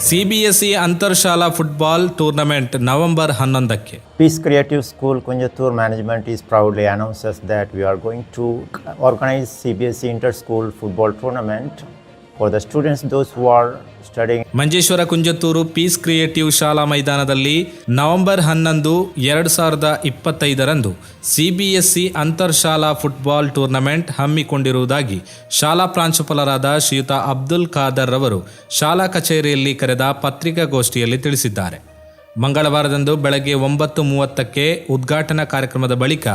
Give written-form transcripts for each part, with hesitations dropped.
CBSE ಅಂತರ್ಶಾಲಾ football tournament November 11ಕ್ಕೆ. Peace Creative School Kunjathur Management is proudly announces that we are going to organize CBSE Inter-School Football Tournament for the students, those who are studying. Manjeshwar Kunjathur peace creative ಶಾಲಾ ಮೈದಾನದಲ್ಲಿ November 11, 2025ರಂದು CBSE ಅಂತರ್ಶಾಲಾ football tournament ಹಮ್ಮಿಕೊಂಡಿರುವುದಾಗಿ ಶಾಲಾ ಪ್ರಾಂಶುಪಾಲರಾದ ಶ್ರೀಯುತ ಅಬ್ದುಲ್ ಖಾದರ್ ರವರು ಶಾಲಾ ಕಚೇರಿಯಲ್ಲಿ ಕರೆದ ಪತ್ರಿಕಾಗೋಷ್ಠಿಯಲ್ಲಿ ತಿಳಿಸಿದ್ದಾರೆ. ಮಂಗಳವಾರದಂದು ಬೆಳಗ್ಗೆ 9:30ಕ್ಕೆ ಉದ್ಘಾಟನಾ ಕಾರ್ಯಕ್ರಮದ ಬಳಿಕ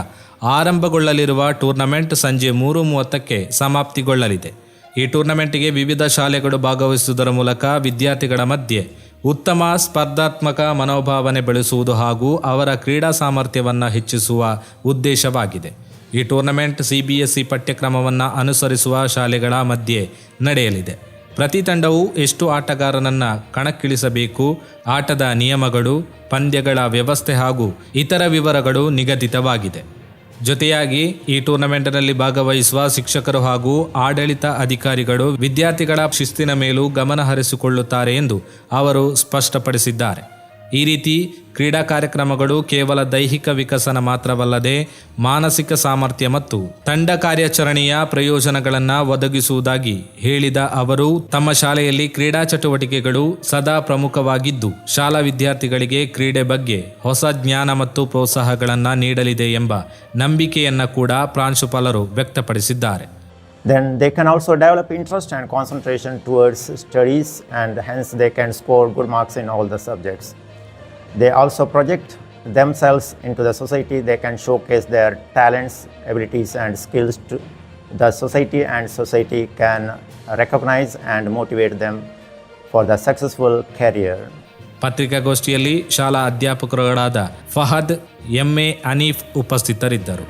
ಆರಂಭಗೊಳ್ಳಲಿರುವ ಟೂರ್ನಮೆಂಟ್ ಸಂಜೆ 3:30ಕ್ಕೆ ಸಮಾಪ್ತಿಗೊಳ್ಳಲಿದೆ. ಈ ಟೂರ್ನಮೆಂಟ್ಗೆ ವಿವಿಧ ಶಾಲೆಗಳು ಭಾಗವಹಿಸುವುದರ ಮೂಲಕ ವಿದ್ಯಾರ್ಥಿಗಳ ಮಧ್ಯೆ ಉತ್ತಮ ಸ್ಪರ್ಧಾತ್ಮಕ ಮನೋಭಾವನೆ ಬೆಳೆಸುವುದು ಹಾಗೂ ಅವರ ಕ್ರೀಡಾ ಸಾಮರ್ಥ್ಯವನ್ನು ಹೆಚ್ಚಿಸುವ ಉದ್ದೇಶವಾಗಿದೆ. ಈ ಟೂರ್ನಮೆಂಟ್ CBSE ಪಠ್ಯಕ್ರಮವನ್ನು ಅನುಸರಿಸುವ ಶಾಲೆಗಳ ಮಧ್ಯೆ ನಡೆಯಲಿದೆ. ಪ್ರತಿ ತಂಡವು ಎಷ್ಟು ಆಟಗಾರನನ್ನು ಕಣಕ್ಕಿಳಿಸಬೇಕು, ಆಟದ ನಿಯಮಗಳು, ಪಂದ್ಯಗಳ ವ್ಯವಸ್ಥೆ ಹಾಗೂ ಇತರ ವಿವರಗಳು ನಿಗದಿತವಾಗಿದೆ. ಜೊತೆಯಾಗಿ ಈ ಟೂರ್ನಮೆಂಟ್ನಲ್ಲಿ ಭಾಗವಹಿಸುವ ಶಿಕ್ಷಕರು ಹಾಗೂ ಆಡಳಿತ ಅಧಿಕಾರಿಗಳು ವಿದ್ಯಾರ್ಥಿಗಳ ಶಿಸ್ತಿನ ಮೇಲೂ ಗಮನ ಹರಿಸಿಕೊಳ್ಳುತ್ತಾರೆ ಎಂದು ಅವರು ಸ್ಪಷ್ಟಪಡಿಸಿದ್ದಾರೆ. ಈ ರೀತಿ ಕ್ರೀಡಾ ಕಾರ್ಯಕ್ರಮಗಳು ಕೇವಲ ದೈಹಿಕ ವಿಕಸನ ಮಾತ್ರವಲ್ಲದೆ ಮಾನಸಿಕ ಸಾಮರ್ಥ್ಯ ಮತ್ತು ತಂಡ ಕಾರ್ಯಾಚರಣೆಯ ಪ್ರಯೋಜನಗಳನ್ನು ಒದಗಿಸುವುದಾಗಿ ಹೇಳಿದ ಅವರು, ತಮ್ಮ ಶಾಲೆಯಲ್ಲಿ ಕ್ರೀಡಾ ಚಟುವಟಿಕೆಗಳು ಸದಾ ಪ್ರಮುಖವಾಗಿದ್ದು ಶಾಲಾ ವಿದ್ಯಾರ್ಥಿಗಳಿಗೆ ಕ್ರೀಡೆ ಬಗ್ಗೆ ಹೊಸ ಜ್ಞಾನ ಮತ್ತು ಪ್ರೋತ್ಸಾಹಗಳನ್ನು ನೀಡಲಿದೆ ಎಂಬ ನಂಬಿಕೆಯನ್ನು ಕೂಡ ಪ್ರಾಂಶುಪಾಲರು ವ್ಯಕ್ತಪಡಿಸಿದ್ದಾರೆ. Then they can also develop interest and concentration towards studies, and hence they can score good marks in all the subjects. They also project themselves into the society. They can showcase their talents, abilities and skills to the society, and society can recognize and motivate them for the successful career. ಪತ್ರಿಕಾಗೋಷ್ಠಿಯಲ್ಲಿ ಶಾಲಾ ಅಧ್ಯಾಪಕರುಗಳಾದ ಫಹದ್, MA, Hanif ಉಪಸ್ಥಿತರಿದ್ದರು.